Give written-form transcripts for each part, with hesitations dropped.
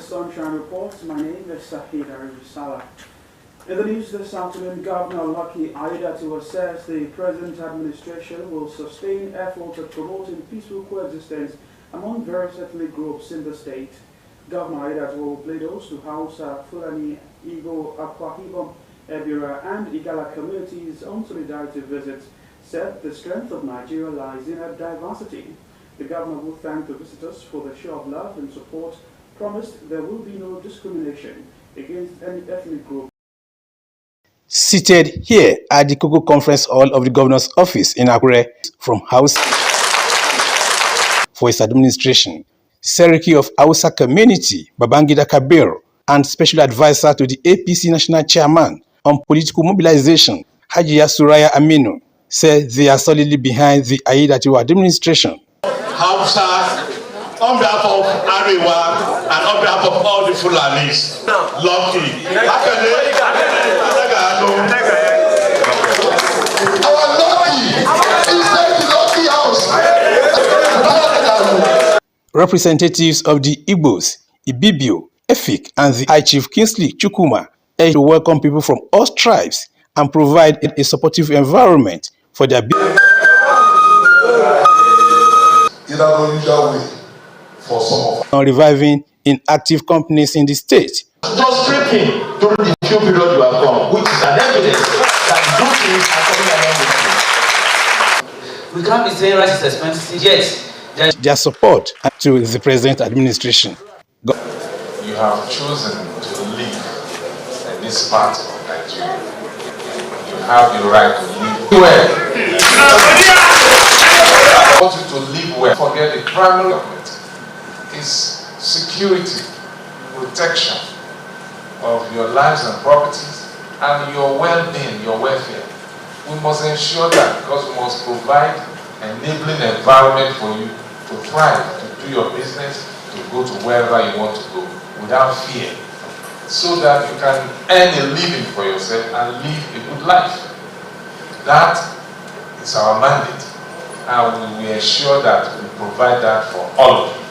Sunshine Report. My name is Sahid Arijisala. In the news this afternoon, Governor Lucky Aiyedatiwa says the present administration will sustain efforts at promoting peaceful coexistence among various ethnic groups in the state. Governor Aiyedatiwa will plead host to Hausa, Fulani, Igbo, Akwa Ibom, Ebira and Igala communities on solidarity visits, said the strength of Nigeria lies in her diversity. The governor will thank the visitors for the show of love and support, promised there will be no discrimination against any ethnic group. Seated here at the Cocoa Conference Hall of the Governor's Office in Akure from House for his administration, Seriki of Hausa Community, Babangida Kabir, and Special Advisor to the APC National Chairman on Political Mobilization, Hajiya Suraya Aminu, said they are solidly behind the Aiyedatiwa administration. Hausa, on behalf of Arewa and on behalf of all the Fulanis, Lucky. Our Lucky is the Lucky House. Representatives of the Igbos, Ibibio, Efik, and the High Chief Kingsley Chukwuma urged to welcome people from all tribes and provide a supportive environment for their business. In an unusual way for some of us. On reviving inactive companies in the state. Just stripping during the few period you have come, which is an evidence that good things are coming along with you. We can't be saying rice is expensive yet. Their support to the present administration. You have chosen to live in this part of Nigeria. You have the right to live well. I want you to live well. Forget the primary government is security, protection of your lives and properties, and your well-being, your welfare. We must ensure that because we must provide an enabling environment for you to thrive, to do your business, to go to wherever you want to go without fear, so that you can earn a living for yourself and live a good life. That is our mandate, and we will ensure that we provide that for all of you.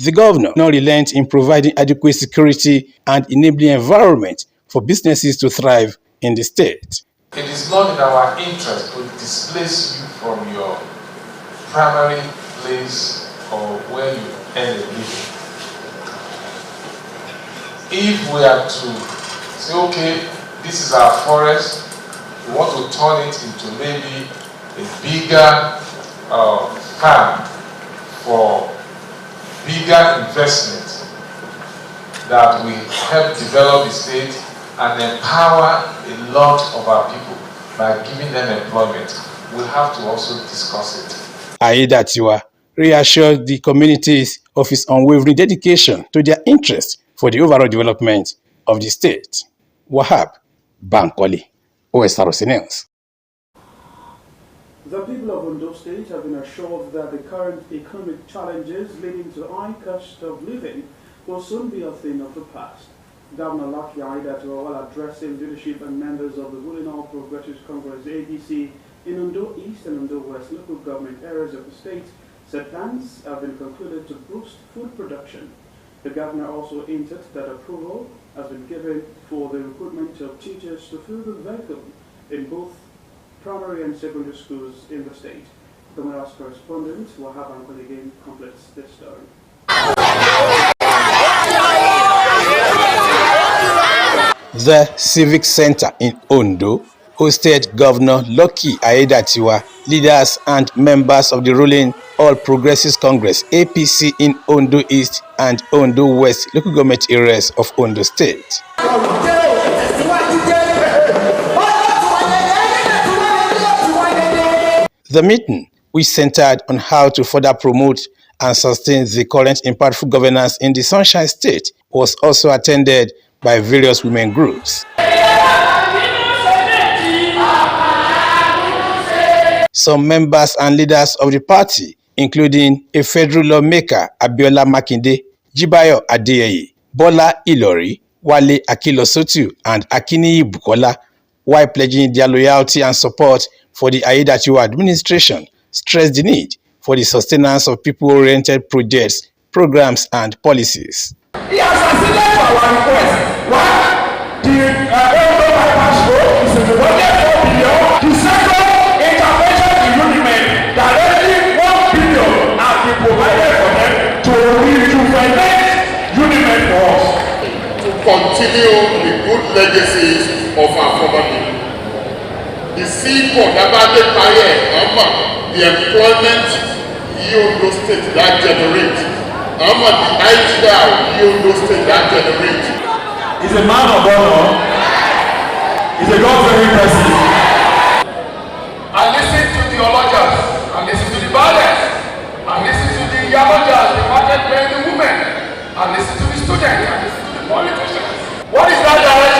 The governor now relents in providing adequate security and enabling environment for businesses to thrive in the state. It is not in our interest to displace you from your primary place or where you earn a living. If we are to say, okay, this is our forest, we want to turn it into maybe a bigger farm for bigger investment that will help develop the state and empower a lot of our people by giving them employment. We have to also discuss it. Aiyedatiwa reassured the communities of his unwavering dedication to their interest for the overall development of the state. Wahab Bankole, Osrc News. The people of Ondo State have been assured that the current economic challenges leading to high cost of living will soon be a thing of the past. Governor Lucky Aiyedatiwa, while addressing leadership and members of the ruling All Progressives Congress APC in Ondo East and Ondo West local government areas of the state, said plans have been concluded to boost food production. The governor also hinted that approval has been given for the recruitment of teachers to fill the vacuum in both primary and secondary schools in the state. The Osrc correspondent Wahab Bankole again completes this story. The Civic Center in Ondo hosted Governor Lucky Aiyedatiwa, leaders and members of the ruling All Progressives Congress APC in Ondo East and Ondo West local government areas of Ondo State. The meeting, which centered on how to further promote and sustain the current impactful governance in the Sunshine State, was also attended by various women groups. Some members and leaders of the party, including a federal lawmaker Abiola Makinde, Jibayo Adeyeye, Bola Ilori, Wale Akilosotu, and Akiniyi Bukola, while pledging their loyalty and support for the Aiyedatiwa administration, stressed the need for the sustenance of people-oriented projects, programs, and policies. our request. One, the Ondo bypass road is in the budget 4 billion. The second, intervention in Unimed, directly 1 billion has been provided for them to rejuvenate Unimed for us. To continue the good legacies of our former people. The seaport Abade Paye, the employment Ondo State that generates, the ITR Ondo State that generates. He's a man of honor. He's a God-fearing person. I listen to the theologians, I listen to the ballets, I listen to the yamajas, the market men, the women, I listen to the students, I listen to the politicians. What is that direction?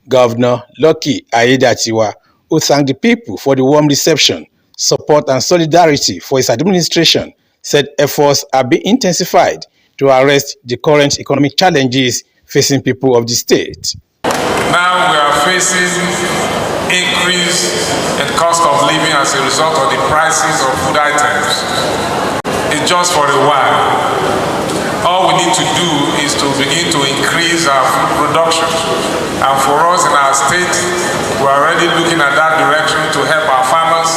Governor Lucky Aiyedatiwa, who thanked the people for the warm reception, support and solidarity for his administration, said efforts are being intensified to arrest the current economic challenges facing people of the state. Now we are facing increase in cost of living as a result of the prices of food items. It's just for a while. All we need to do is to begin to increase our food production. And for us in our state, we're already looking at that direction to help our farmers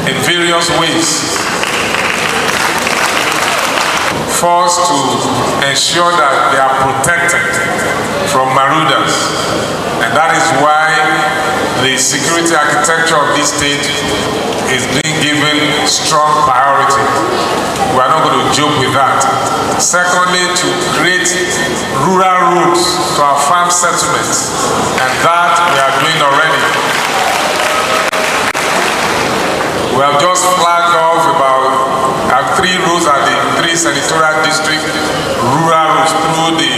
in various ways. First, to ensure that they are protected from marauders. And that is why the security architecture of this state is being given strong priority. We are not going to joke with that. Secondly, to create rural roads to our farm settlements, and that we are doing already. We have just flagged off about 3 roads at the 3 senatorial districts, rural roads through the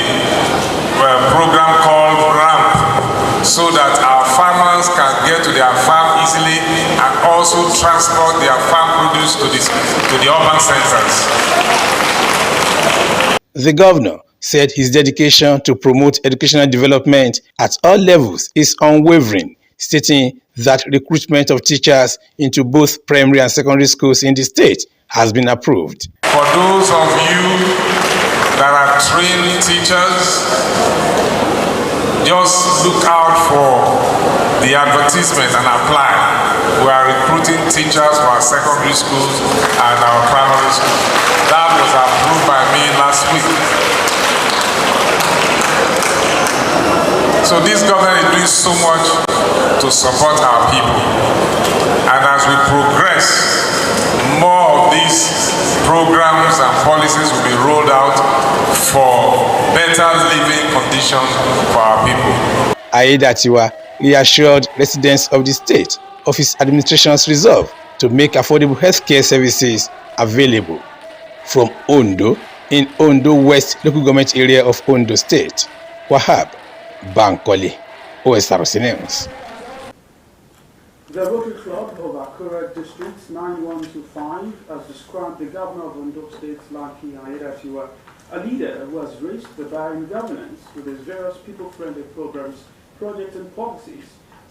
program called RAMP, so that our farmers can get to their farm easily and also transport their farm produce to the urban centers. The governor said his dedication to promote educational development at all levels is unwavering, stating that recruitment of teachers into both primary and secondary schools in the state has been approved. For those of you that are trained teachers, just look out for the advertisement and apply. We are recruiting teachers for our secondary schools and our primary schools. That was approved by me last week. So this government is doing so much to support our people. And as we progress, more of these programs and policies will be rolled out for better living conditions for our people. Aiyedatiwa reassured residents of the state of his administration's resolve to make affordable healthcare services available. From Ondo, in Ondo West local government area of Ondo State, Wahab Bankole, Osrc News. The Rotary Club of Akure District 9125 has described the governor of Ondo State, Lucky Aiyedatiwa, a leader who has raised the bar in governance with his various people-friendly programs, projects and policies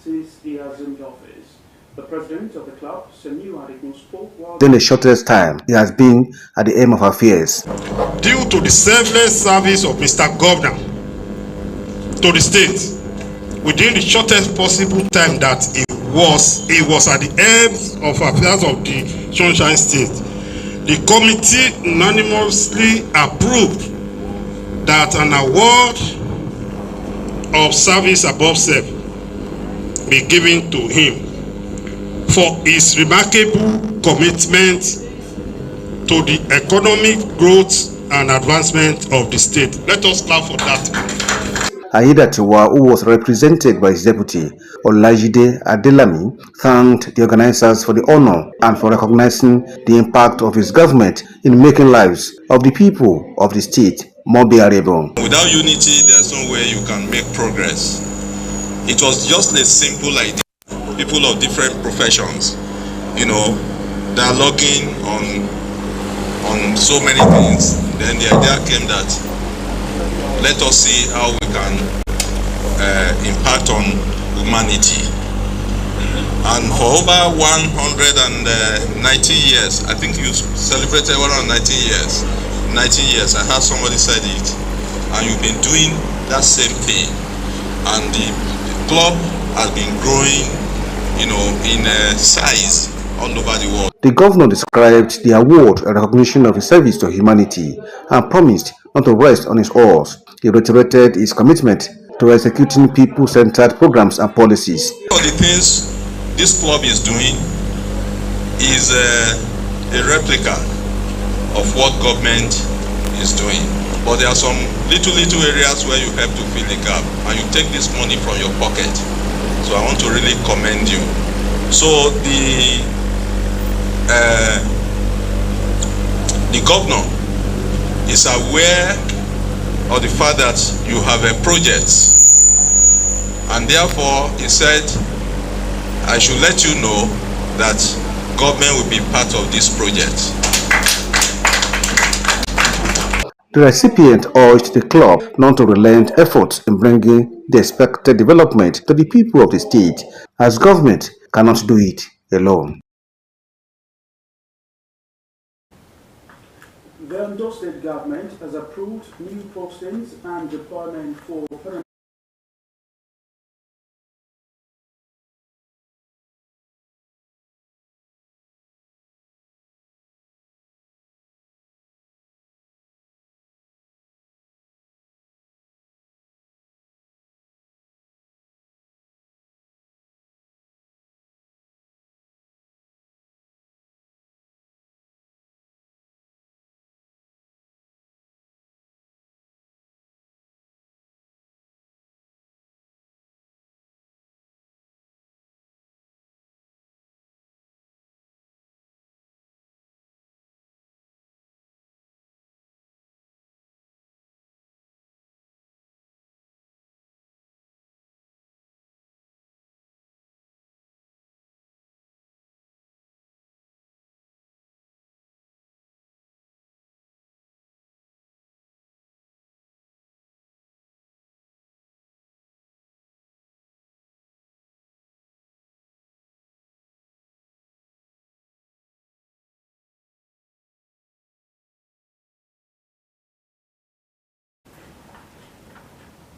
since he assumed office. The president of the club, Seniu Adigun, spoke while in the shortest time he has been at the aim of affairs. Due to the selfless service of Mr. Governor to the state, within the shortest possible time that he was at the aim of affairs of the Sunshine State, the committee unanimously approved that an award of service above self be given to him for his remarkable commitment to the economic growth and advancement of the state. Let us clap for that. Aiyedatiwa, who was represented by his deputy Olajide Adelami, thanked the organizers for the honor and for recognizing the impact of his government in making lives of the people of the state more bearable. Without unity, there's no way you can make progress. It was just a simple idea. People of different professions, dialoguing on so many things. Then the idea came that let us see how we can impact on humanity. And for over 190 years, I think you celebrated 190 years. 90 years, I heard somebody said it. And you've been doing that same thing. And the club has been growing, in size all over the world. The governor described the award a recognition of his service to humanity and promised not to rest on his oars. He reiterated his commitment to executing people-centered programs and policies. One of the things this club is doing is a replica of what government is doing. But there are some little areas where you have to fill the gap, and you take this money from your pocket. So I want to really commend you. So the governor is aware of the fact that you have a project, and therefore he said, I should let you know that government will be part of this project. The recipient urged the club not to relent efforts in bringing the expected development to the people of the state, as government cannot do it alone. The Ondo State government has approved new postings and deployment for permanent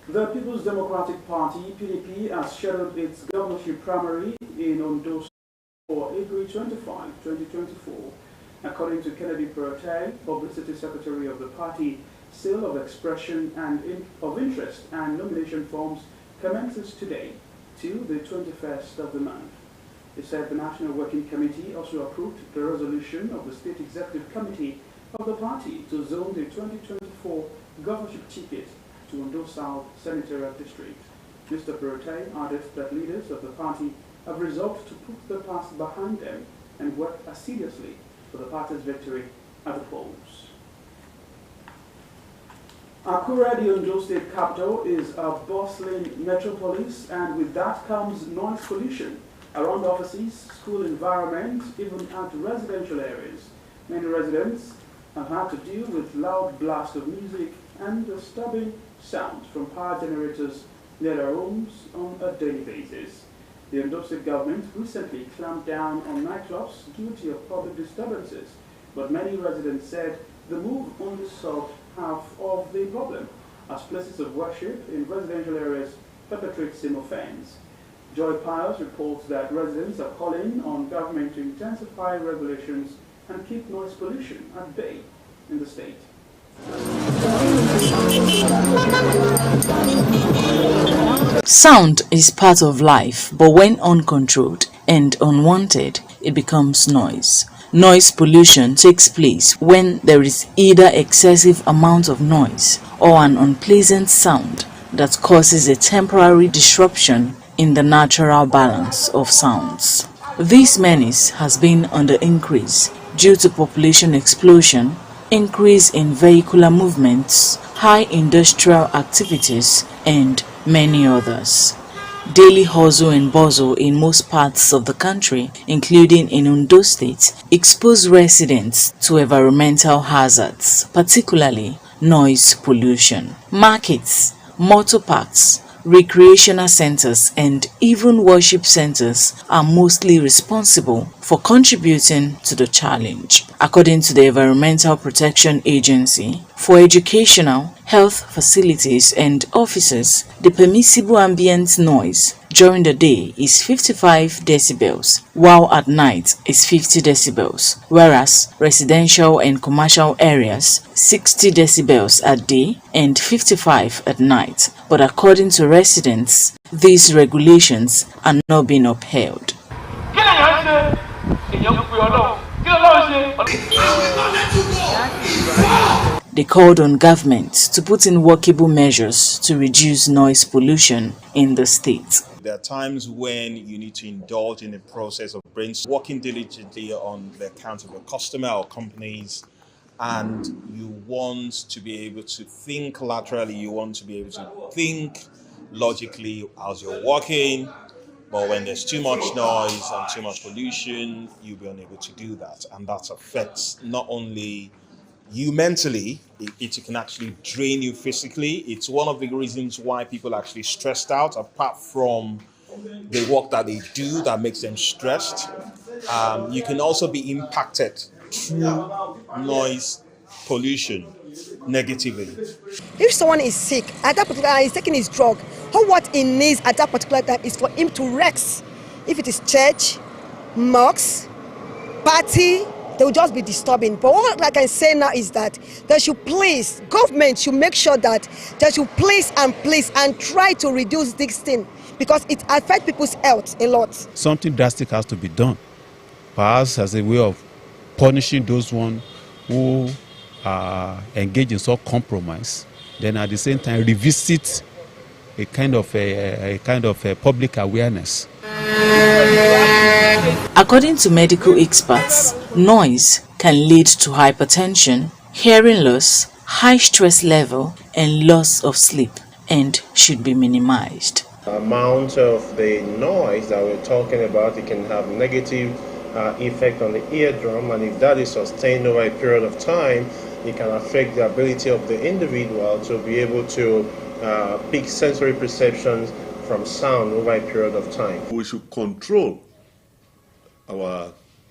The People's Democratic Party, PDP, has scheduled its governorship primary in Ondo for April 25, 2024. According to Kennedy Perotay, Publicity Secretary of the party, sale of expression and of interest and nomination forms commences today till the 21st of the month. He said the National Working Committee also approved the resolution of the State Executive Committee of the party to zone the 2024 governorship ticket to Ondo South Senatorial District. Mr. Perotay added that leaders of the party have resolved to put the past behind them and work assiduously for the party's victory at the polls. Akure, the Ondo State capital, is a bustling metropolis, and with that comes noise pollution around offices, school environments, even at residential areas. Many residents have had to deal with loud blasts of music and disturbing sounds from power generators near their homes on a daily basis. The Ondo State government recently clamped down on nightclubs guilty of public disturbances, but many residents said the move only solved half of the problem, as places of worship in residential areas perpetrate same offense. Joy Piles reports that residents are calling on government to intensify regulations and keep noise pollution at bay in the state. Sound is part of life, but when uncontrolled and unwanted, it becomes noise. Noise pollution takes place when there is either excessive amount of noise or an unpleasant sound that causes a temporary disruption in the natural balance of sounds. This menace has been on the increase due to population explosion, increase in vehicular movements, high industrial activities, and many others. Daily hustle and bustle in most parts of the country, including in Ondo State, expose residents to environmental hazards, particularly noise pollution. Markets, motor parks, recreational centers, and even worship centers are mostly responsible for contributing to the challenge. According to the Environmental Protection Agency, for educational, health facilities and offices, the permissible ambient noise during the day is 55 decibels, while at night is 50 decibels, whereas residential and commercial areas 60 decibels at day and 55 at night. But according to residents, these regulations are not being upheld. They called on government to put in workable measures to reduce noise pollution in the state. There are times when you need to indulge in the process of working diligently on the account of your customer or companies, and you want to be able to think laterally, you want to be able to think logically as you're working. But when there's too much noise and too much pollution, you'll be unable to do that. And that affects not only you mentally, it can actually drain you physically. It's one of the reasons why people are actually stressed out, apart from the work that they do that makes them stressed. You can also be impacted through noise pollution negatively. If someone is sick at that particular time, he's taking his drug, what he needs at that particular time is for him to rest. If it is church, mosque, party, they will just be disturbing. But what I can say now is that they should please, government should make sure that they should please and try to reduce this thing, because it affects people's health a lot. Something drastic has to be done, perhaps as a way of punishing those ones who are engaged in such compromise. Then at the same time revisit a kind of public awareness. According to medical experts, noise can lead to hypertension, hearing loss, high stress level, and loss of sleep, and should be minimized. The amount of the noise that we're talking about, it can have negative effect on the eardrum, and if that is sustained over a period of time, it can affect the ability of the individual to be able to pick sensory perceptions from sound over a period of time. We should control our